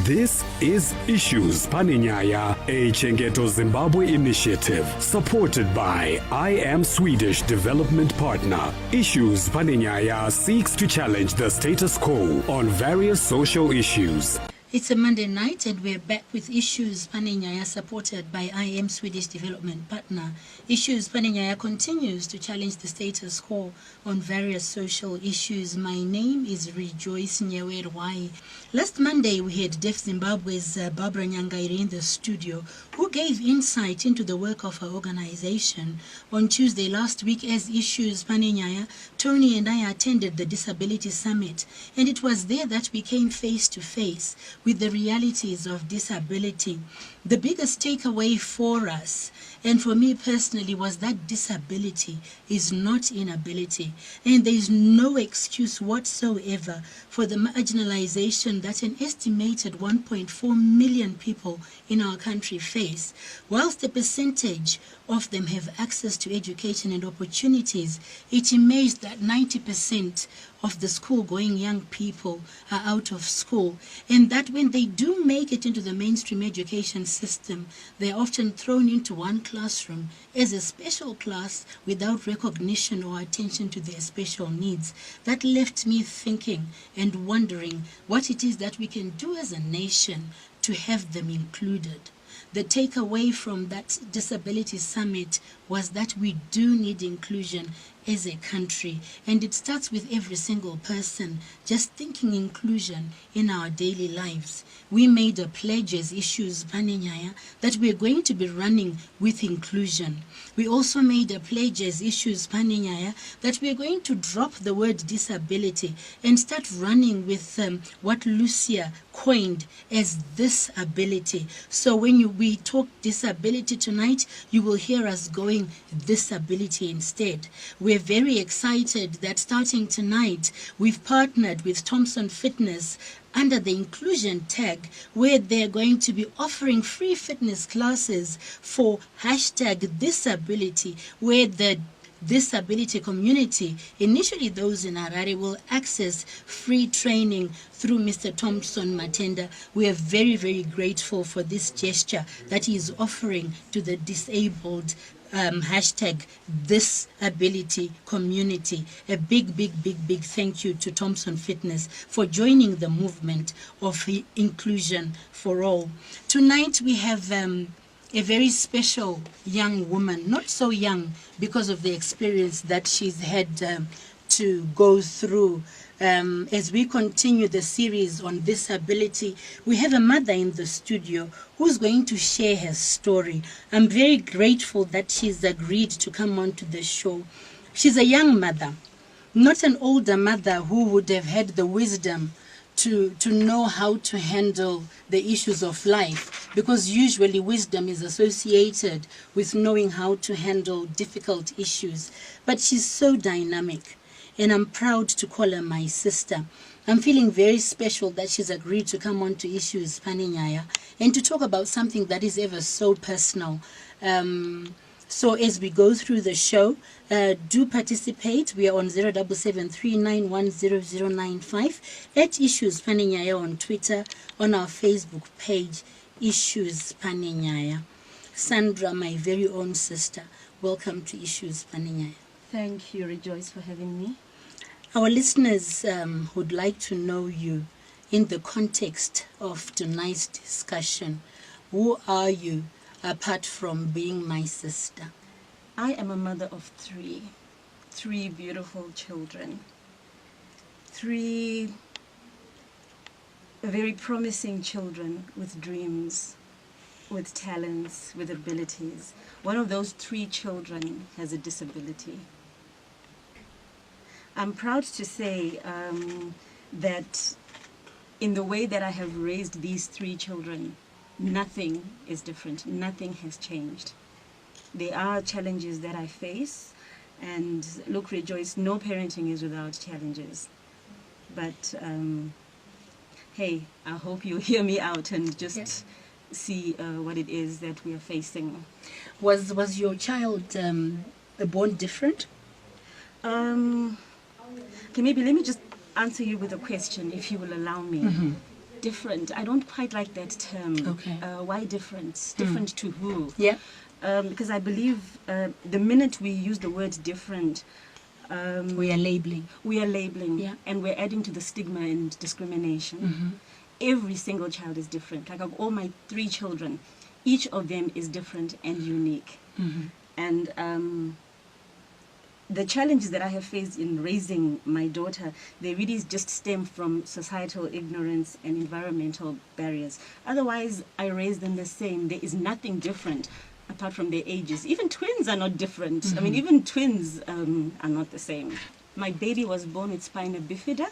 This is Issues Paninyaya, a Chengeto Zimbabwe initiative supported by I Am Swedish Development Partner. Issues Paninyaya seeks to challenge the status quo on various social issues. It's a Monday night and we're back with Issues Paninyaya supported by I Am Swedish Development Partner. Issues Paninyaya continues to challenge the status quo on various social issues. My name is Rejoice Nyewerwai. Last Monday we had Deaf Zimbabwe's Barbara Nyangairi in the studio, who gave insight into the work of her organization. On Tuesday last week, as Issues Paninyaya, Tony and I attended the Disability Summit, and it was there that we came face to face with the realities of disability. The biggest takeaway for us, and for me personally, was that disability is not inability, and there is no excuse whatsoever for the marginalization that an estimated 1.4 million people in our country face. Whilst a percentage of them have access to education and opportunities, it emerged that 90% of the school-going young people are out of school, and that when they do make it into the mainstream education system, they're often thrown into one classroom as a special class without recognition or attention to their special needs. That left me thinking and wondering what it is that we can do as a nation to have them included. The takeaway from that Disability Summit was that we do need inclusion as a country, and it starts with every single person just thinking inclusion in our daily lives. We made a pledge as Issues Paninyaya that we're going to be running with inclusion. We also made a pledge as Issues Paninyaya that we're going to drop the word disability and start running with what Lucia coined as this ability. So when we talk disability tonight, you will hear us going this ability instead. We're very excited that starting tonight, we've partnered with Thompson Fitness under the inclusion tag, where they're going to be offering free fitness classes for #disability, where the disability community, initially those in Harare, will access free training through Mr. Thompson Matenda. We are very, very grateful for this gesture that he is offering to the disabled #disability community. A big, big, big, big thank you to Thompson Fitness for joining the movement of inclusion for all. Tonight we have a very special young woman, not so young because of the experience that she's had to go through. As we continue the series on disability, we have a mother in the studio who's going to share her story. I'm very grateful that she's agreed to come on to the show. She's a young mother, not an older mother who would have had the wisdom to know how to handle the issues of life, because usually wisdom is associated with knowing how to handle difficult issues. But she's so dynamic, and I'm proud to call her my sister. I'm feeling very special that she's agreed to come on to Issues Paninyaya and to talk about something that is ever so personal. So as we go through the show, do participate. We are on 0773910095 at Issues Paninyaya on Twitter, on our Facebook page, Issues Paninyaya. Sandra, my very own sister, welcome to Issues Paninyaya. Thank you, Rejoice, for having me. Our listeners would like to know you in the context of tonight's discussion. Who are you, apart from being my sister? I am a mother of three beautiful children, three very promising children with dreams, with talents, with abilities. One of those three children has a disability. I'm proud to say that in the way that I have raised these three children, nothing is different. Nothing has changed. There are challenges that I face, and look, Rejoice, no parenting is without challenges. But hey, I hope you hear me out and just see what it is that we are facing. Was your child born different? Okay, maybe let me just answer you with a question, if you will allow me. different. I don't quite like that term. Okay. Why different? Different to who? Yeah. Because I believe the minute we use the word different, We are labeling. we are labeling, Yeah. and we're adding to the stigma and discrimination. Every single child is different. Like of all my 3 children, each of them is different and unique. And the challenges that I have faced in raising my daughter, they really just stem from societal ignorance and environmental barriers. Otherwise, I raise them the same. There is nothing different apart from their ages. Even twins are not different. I mean, even twins are not the same. My baby was born with spina bifida,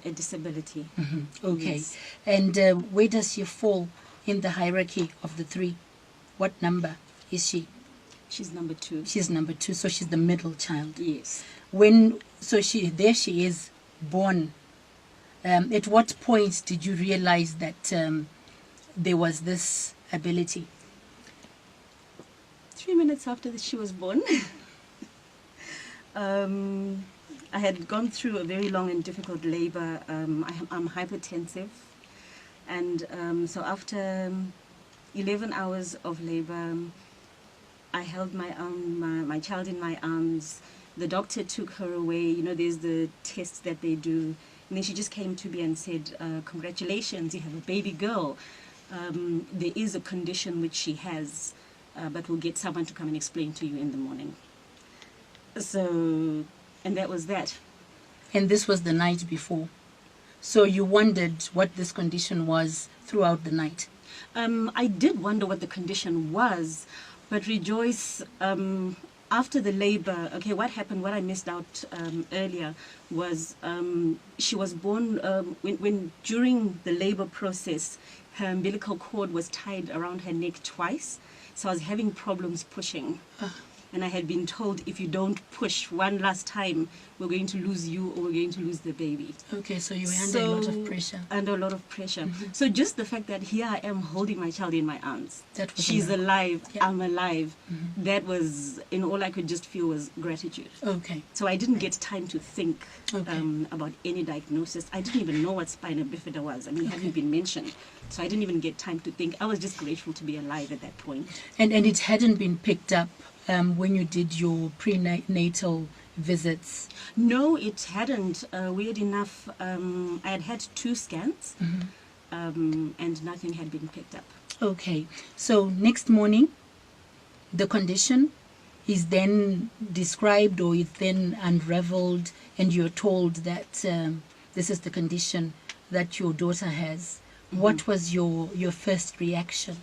a disability. Okay. Yes. And where does she fall in the hierarchy of the 3? What number is she? She's number 2. She's number 2, so she's the middle child. Yes. There she is, born. At what point did you realize that there was this ability? 3 minutes after she was born, I had gone through a very long and difficult labor. I'm hypertensive, and so after 11 hours of labor, I held my child in my arms. The doctor took her away. You know, there's the tests that they do. And then she just came to me and said, congratulations, you have a baby girl. There is a condition which she has, but we'll get someone to come and explain to you in the morning. So, and that was that. And this was the night before. So you wondered what this condition was throughout the night. I did wonder what the condition was, but Rejoice, after the labor, okay, what happened, what I missed out earlier was she was born, when during the labor process, her umbilical cord was tied around her neck twice, so I was having problems pushing. And I had been told, if you don't push one last time, we're going to lose you or we're going to lose the baby. Okay, so you were under a lot of pressure. Under a lot of pressure. So just the fact that here I am holding my child in my arms. That was She's enough. alive, Yeah. I'm alive. That was, and all I could just feel was gratitude. Okay. So I didn't get time to think Okay. about any diagnosis. I didn't even know what spina bifida was. I mean, it hadn't been mentioned. So I didn't even get time to think. I was just grateful to be alive at that point. And it hadn't been picked up when you did your prenatal visits. No, it hadn't. Weird enough, I had had 2 scans, and nothing had been picked up. Okay, so next morning, the condition is then described or is then unraveled, and you're told that this is the condition that your daughter has. What was your first reaction?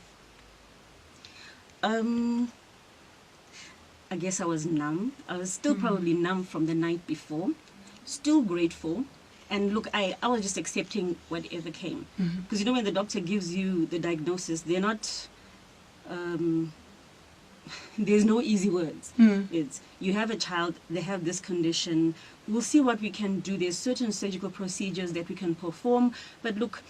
I guess I was numb. I was still probably numb from the night before. Still grateful. And look, I was just accepting whatever came. Because you know, when the doctor gives you the diagnosis, they're not... there's no easy words. It's, you have a child, they have this condition. We'll see what we can do. There's certain surgical procedures that we can perform. But look,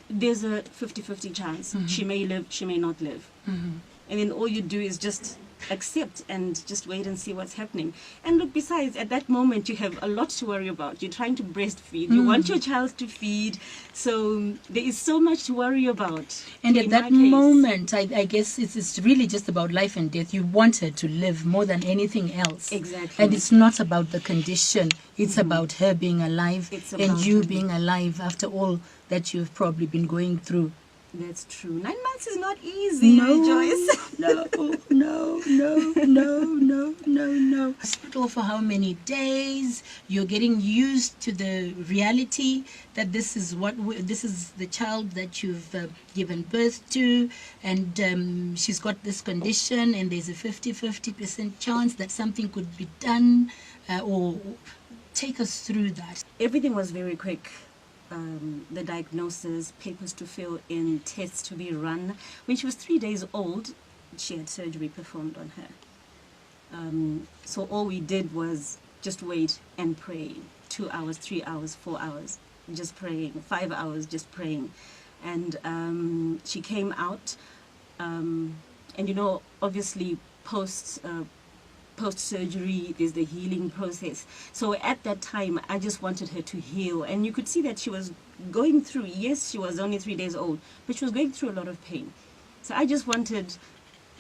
there's a 50-50 chance. She may live, she may not live. And then all you do is just accept and just wait and see what's happening. And look, besides, at that moment, you have a lot to worry about. You're trying to breastfeed. You want your child to feed. So there is so much to worry about. And in at that my case. moment, I guess it's really just about life and death. You want her to live more than anything else. Exactly. And it's not about the condition. It's about her being alive It's and about you her. being alive after all that you've probably been going through. That's true. 9 months is not easy, Rejoice. no. Hospital for how many days? You're getting used to the reality that this is the child that you've given birth to, and she's got this condition, and there's a 50% chance that something could be done, or take us through that. Everything was very quick. The diagnosis, papers to fill in, tests to be run. When she was 3 days old, she had surgery performed on her. So all we did was just wait and pray. 2 hours, 3 hours, 4 hours, just praying. 5 hours, just praying. And she came out. And you know, obviously post post-surgery, there's the healing process. So at that time, I just wanted her to heal. And you could see that she was going through, yes, she was only 3 days old, but she was going through a lot of pain. So I just wanted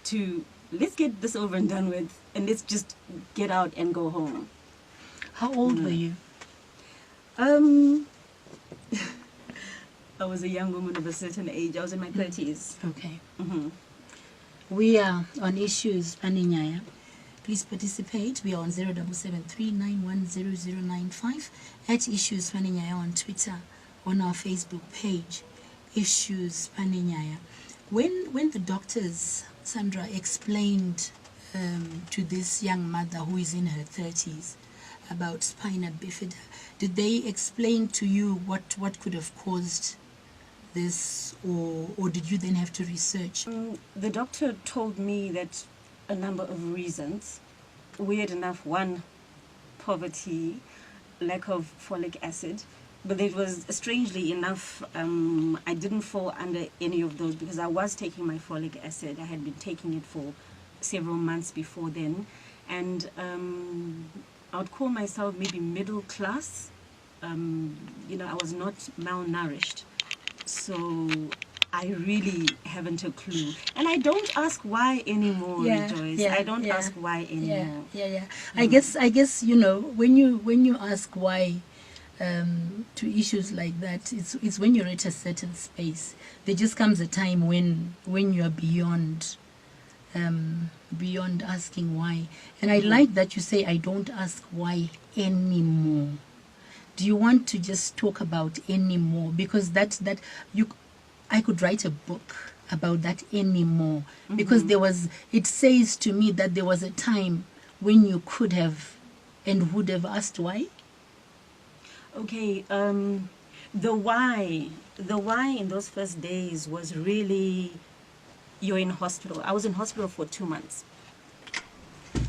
to, let's get this over and done with, and let's just get out and go home. How old were you? I was a young woman of a certain age. I was in my 30s. Okay. Mm-hmm. We are on Issues Paninyaya. Please participate. We are on 0773910095 at Issues Paninyaya on Twitter, on our Facebook page, Issues Paninyaya. When the doctors, Sandra, explained to this young mother who is in her 30s about spina bifida, did they explain to you what could have caused this, or did you then have to research? The doctor told me that a number of reasons. Weird enough, one, poverty, lack of folic acid. But it was, strangely enough, I didn't fall under any of those because I was taking my folic acid. I had been taking it for several months before then. And I would call myself maybe middle class. I was not malnourished. So I really haven't a clue. And I don't ask why anymore, Joyce. I don't ask why anymore. I guess when you ask why to issues like that, it's when you're at a certain space. There just comes a time when you're beyond asking why. And I like that you say I don't ask why anymore. Do you want to just talk about anymore? Because I could write a book about that anymore. Because it says to me that there was a time when you could have and would have asked why. Okay, the why in those first days was really, you're in hospital. I was in hospital for 2 months.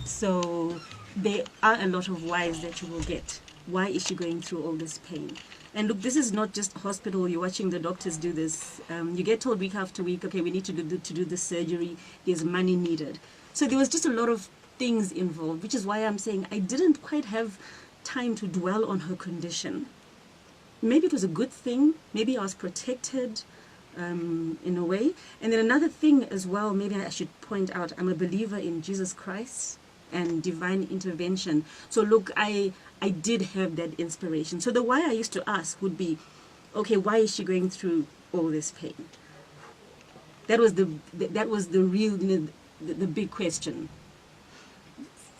So there are a lot of whys that you will get. Why is she going through all this pain? And look, this is not just hospital. You're watching the doctors do this. You get told week after week, okay, we need to do this surgery. There's money needed. So there was just a lot of things involved, which is why I'm saying I didn't quite have time to dwell on her condition. Maybe it was a good thing. Maybe I was protected in a way. And then another thing as well, maybe I should point out, I'm a believer in Jesus Christ and divine intervention. So look, I did have that inspiration. So the why I used to ask would be, okay, why is she going through all this pain? That was the real, the big question.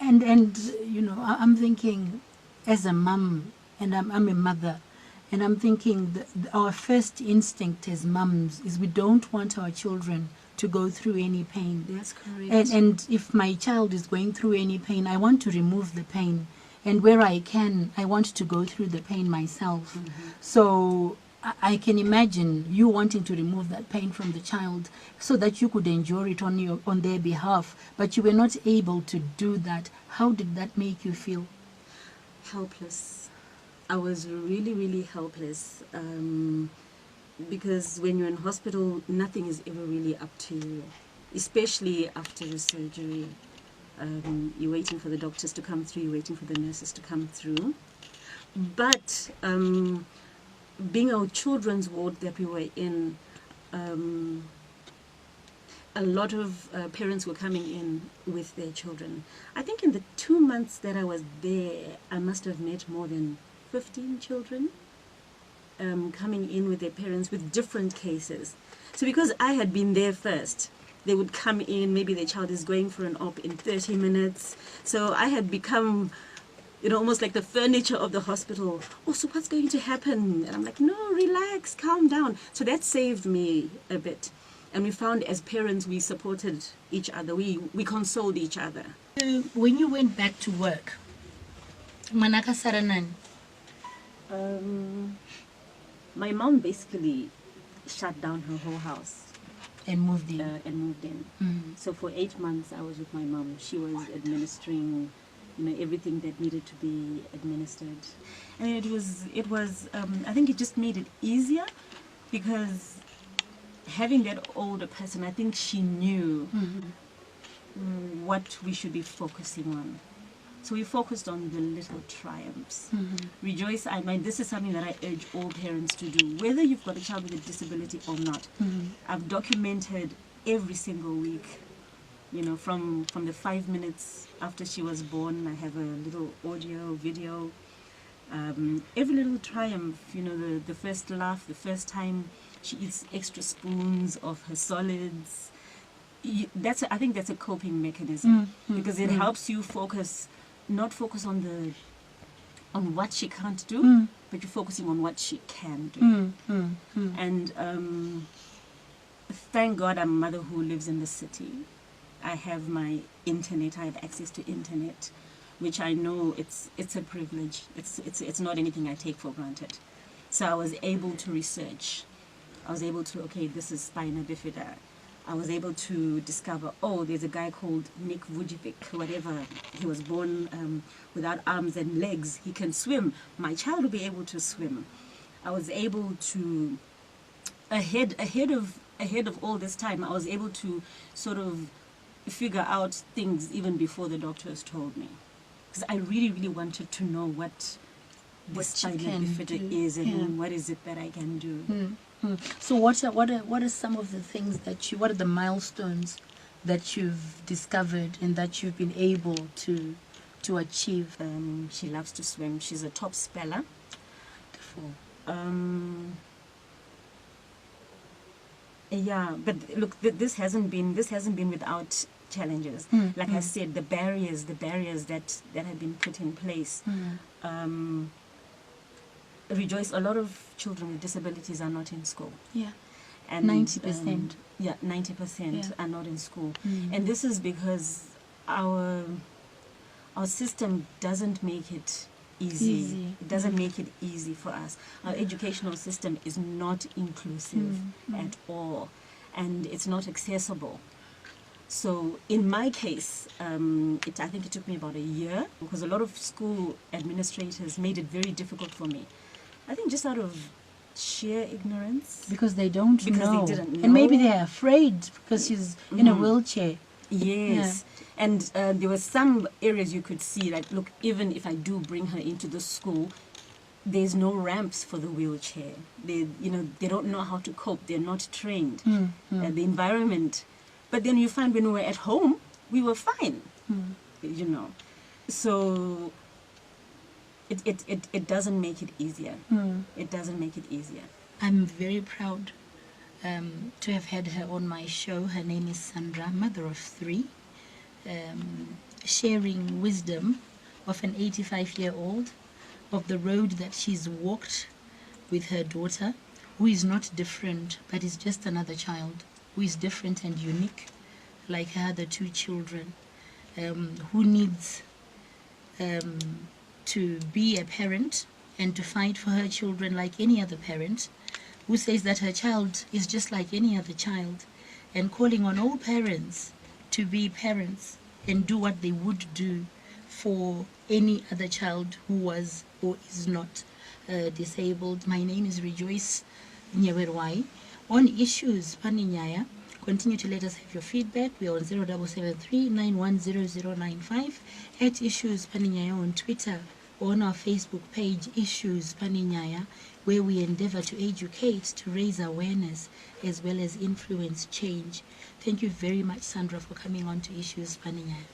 And I'm thinking, as a mum, and I'm a mother, and I'm thinking that our first instinct as mums is we don't want our children to go through any pain. That's correct. And if my child is going through any pain, I want to remove the pain. And where I can, I want to go through the pain myself. So I can imagine you wanting to remove that pain from the child so that you could endure it on their behalf, but you were not able to do that. How did that make you feel? Helpless. I was really, really helpless. Because when you're in hospital, nothing is ever really up to you, especially after the surgery. You're waiting for the doctors to come through, you're waiting for the nurses to come through. But being our children's ward that we were in, a lot of parents were coming in with their children. I think in the 2 months that I was there, I must have met more than 15 children coming in with their parents with different cases. So because I had been there first, they would come in, maybe their child is going for an op in 30 minutes. So I had become, almost like the furniture of the hospital. Oh, so what's going to happen? And I'm like, no, relax, calm down. So that saved me a bit. And we found as parents, we supported each other. We consoled each other. When you went back to work, Manaka Saranan? My mom basically shut down her whole house. And moved in. So for 8 months, I was with my mom. She was administering, everything that needed to be administered. And it was. I think it just made it easier because having that older person, I think she knew what we should be focusing on. So we focused on the little triumphs. Rejoice, I mean, this is something that I urge all parents to do, whether you've got a child with a disability or not. I've documented every single week, you know, from the 5 minutes after she was born. I have a little audio, video. Every little triumph, you know, the first laugh, the first time she eats extra spoons of her solids. I think that's a coping mechanism, because it helps you not focus on what she can't do, but you're focusing on what she can do. And thank God I'm a mother who lives in the city. I have my internet. I have access to internet, which I know it's a privilege. It's not anything I take for granted. So I was able to research. I was able to, okay, this is spina bifida. I was able to discover, oh, there's a guy called Nick Vujicic, whatever. He was born without arms and legs. He can swim. My child will be able to swim. I was able to, ahead of all this time, I was able to sort of figure out things even before the doctors told me. Because I really, really wanted to know what spina bifida is and what is it that I can do. So what are some of the things what are the milestones that you've discovered and that you've been able to achieve? She loves to swim. She's a top speller. Yeah, but look, this hasn't been without challenges. Like I said, the barriers that have been put in place. Rejoice, a lot of children with disabilities are not in school. Yeah. And 90%. 90% are not in school. And this is because our system doesn't make it easy. It doesn't make it easy for us. Our educational system is not inclusive at all, and it's not accessible. So in my case, I think it took me about a year, because a lot of school administrators made it very difficult for me. I think just out of sheer ignorance. Because they don't know. Because they didn't know. And maybe they're afraid because she's in a wheelchair. Yes. Yeah. And there were some areas you could see, like, look, even if I do bring her into the school, there's no ramps for the wheelchair. They don't know how to cope. They're not trained. The environment. But then you find when we were at home, we were fine. You know. So it doesn't make it easier. It doesn't make it easier. I'm very proud to have had her on my show. Her name is Sandra, mother of 3, sharing wisdom of an 85-year-old, of the road that she's walked with her daughter, who is not different, but is just another child, who is different and unique, like her other 2 children, who needs to be a parent and to fight for her children like any other parent, who says that her child is just like any other child, and calling on all parents to be parents and do what they would do for any other child who was or is not disabled. My name is Rejoice Nyewerwai. On Issues Paninyaya, continue to let us have your feedback. We are on 0773 910095, at Issues Paninyaya on Twitter, or on our Facebook page, Issues Paninyaya, where we endeavor to educate, to raise awareness, as well as influence change. Thank you very much, Sandra, for coming on to Issues Paninyaya.